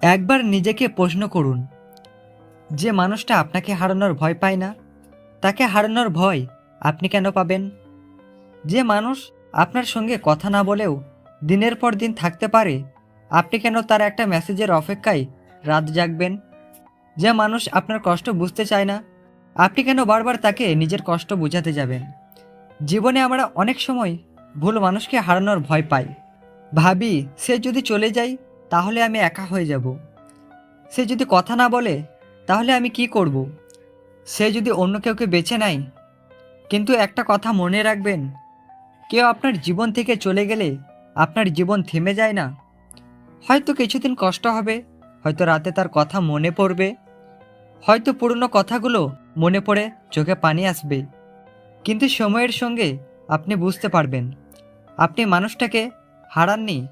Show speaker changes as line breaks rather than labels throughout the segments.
একবার নিজেকে প্রশ্ন করুন, যে মানুষটা আপনাকে হারানোর ভয় পায় না, তাকে হারানোর ভয় আপনি কেন পাবেন? যে মানুষ আপনার সঙ্গে কথা না বলেও দিনের পর দিন থাকতে পারে, আপনি কেন তার একটা মেসেজের অপেক্ষায় রাত জাগবেন? যে মানুষ আপনার কষ্ট বুঝতে চায় না, আপনি কেন বারবার তাকে নিজের কষ্ট বোঝাতে যাবেন? জীবনে আমরা অনেক সময় ভুল মানুষকে হারানোর ভয় পাই। ভাবি, সে যদি চলে যায় তাহলে আমি একা হয়ে যাব। সে যদি কথা না বলে তাহলে আমি কি করব? সে যদি অন্য কাউকে বেছে নেয়। কিন্তু একটা কথা মনে রাখবেন, কেউ আপনার জীবন থেকে চলে গেলে আপনার জীবন থেমে যায় না। হয়তো কিছুদিন কষ্ট হবে, হয়তো রাতে তার কথা মনে পড়বে, হয়তো পুরনো কথাগুলো মনে পড়ে চোখে পানি আসবে। কিন্তু সময়ের সঙ্গে আপনি বুঝতে পারবেন, আপনি মানুষটাকে হারাননি,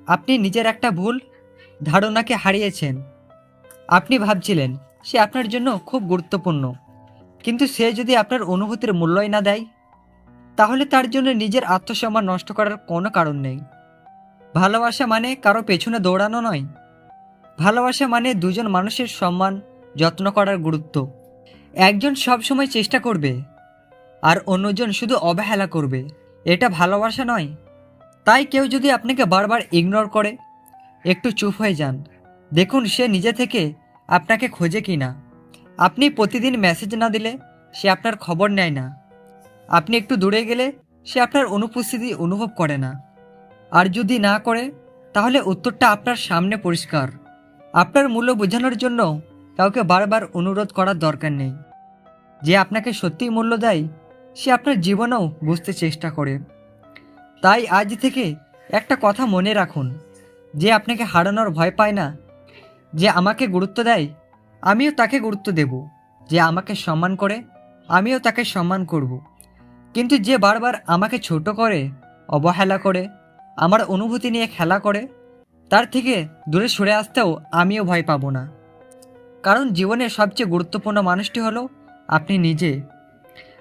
আপনি নিজের একটা ভুল ধারণাকে হারিয়েছেন। আপনি ভাবছিলেন সে আপনার জন্য খুব গুরুত্বপূর্ণ, কিন্তু সে যদি আপনার অনুভূতির মূল্যই না দেয়, তাহলে তার জন্য নিজের আত্মসম্মান নষ্ট করার কোনো কারণ নেই। ভালোবাসা মানে কারো পেছনে দৌড়ানো নয়। ভালোবাসা মানে দুজন মানুষের সম্মান, যত্ন করার গুরুত্ব। একজন সবসময় চেষ্টা করবে আর অন্যজন শুধু অবহেলা করবে, এটা ভালোবাসা নয়। তাই কেউ যদি আপনাকে বারবার ইগনোর করে, একটু চুপ হয়ে যান, দেখুন সে নিজে থেকে আপনাকে খোঁজে কি না। আপনি প্রতিদিন মেসেজ না দিলে সে আপনার খবর নেয় না। আপনি একটু দূরে গেলে সে আপনার অনুপস্থিতি অনুভব করে না। আর যদি না করে, তাহলে উত্তরটা আপনার সামনে পরিষ্কার। আপনার মূল্য বোঝানোর জন্য কাউকে বারবার অনুরোধ করার দরকার নেই। যে আপনাকে সত্যিই মূল্য দেয়, সে আপনার জীবনেও বুঝতে চেষ্টা করে। তাই আজ থেকে একটা কথা মনে রাখুন, যে আপনাকে হারানোর ভয় পায় না, যে আমাকে গুরুত্ব দেয়, আমিও তাকে গুরুত্ব দেব। যে আমাকে সম্মান করে, আমিও তাকে সম্মান করব। কিন্তু যে বারবার আমাকে ছোট করে, অবহেলা করে, আমার অনুভূতি নিয়ে খেলা করে, তার থেকে দূরে সরে আসতেও আমিও ভয় পাবো না। কারণ জীবনের সবচেয়ে গুরুত্বপূর্ণ মানুষটি হলো আপনি নিজে।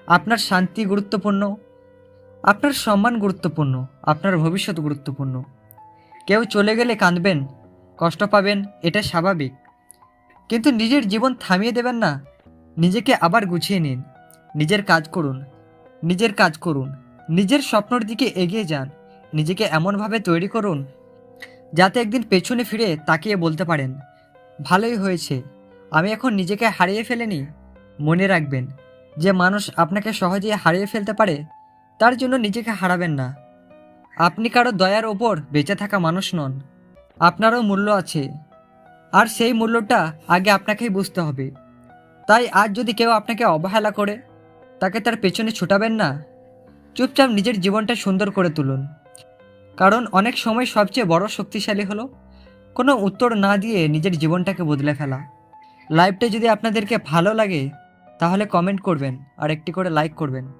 আপনার শান্তি গুরুত্বপূর্ণ, আপনার সম্মান গুরুত্বপূর্ণ, আপনার ভবিষ্যৎ গুরুত্বপূর্ণ। কেউ চলে গেলে কাঁদবেন, কষ্ট পাবেন, এটা স্বাভাবিক। কিন্তু নিজের জীবন থামিয়ে দেবেন না। নিজেকে আবার গুছিয়ে নিন। নিজের কাজ করুন, নিজের কাজ করুন, নিজের স্বপ্নের দিকে এগিয়ে যান। নিজেকে এমনভাবে তৈরি করুন যাতে একদিন পেছনে ফিরে তাকিয়ে বলতে পারেন, ভালোই হয়েছে, আমি এখন নিজেকে হারিয়ে ফেলিনি। মনে রাখবেন, যে মানুষ আপনাকে সহজেই হারিয়ে ফেলতে পারে, তার জন্য নিজেকে হারাবেন না। আপনি কারো দয়ার ওপর বেঁচে থাকা মানুষ নন। আপনারও মূল্য আছে, আর সেই মূল্যটা আগে আপনাকেই বুঝতে হবে। তাই আজ যদি কেউ আপনাকে অবহেলা করে, তাকে তার পেছনে ছুটাবেন না। চুপচাপ নিজের জীবনটা সুন্দর করে তুলুন। কারণ অনেক সময় সবচেয়ে বড় শক্তিশালী হলো কোনো উত্তর না দিয়ে নিজের জীবনটাকে বদলে ফেলা। লাইভটা যদি আপনাদেরকে ভালো লাগে, তাহলে কমেন্ট করবেন আর একটি করে লাইক করবেন।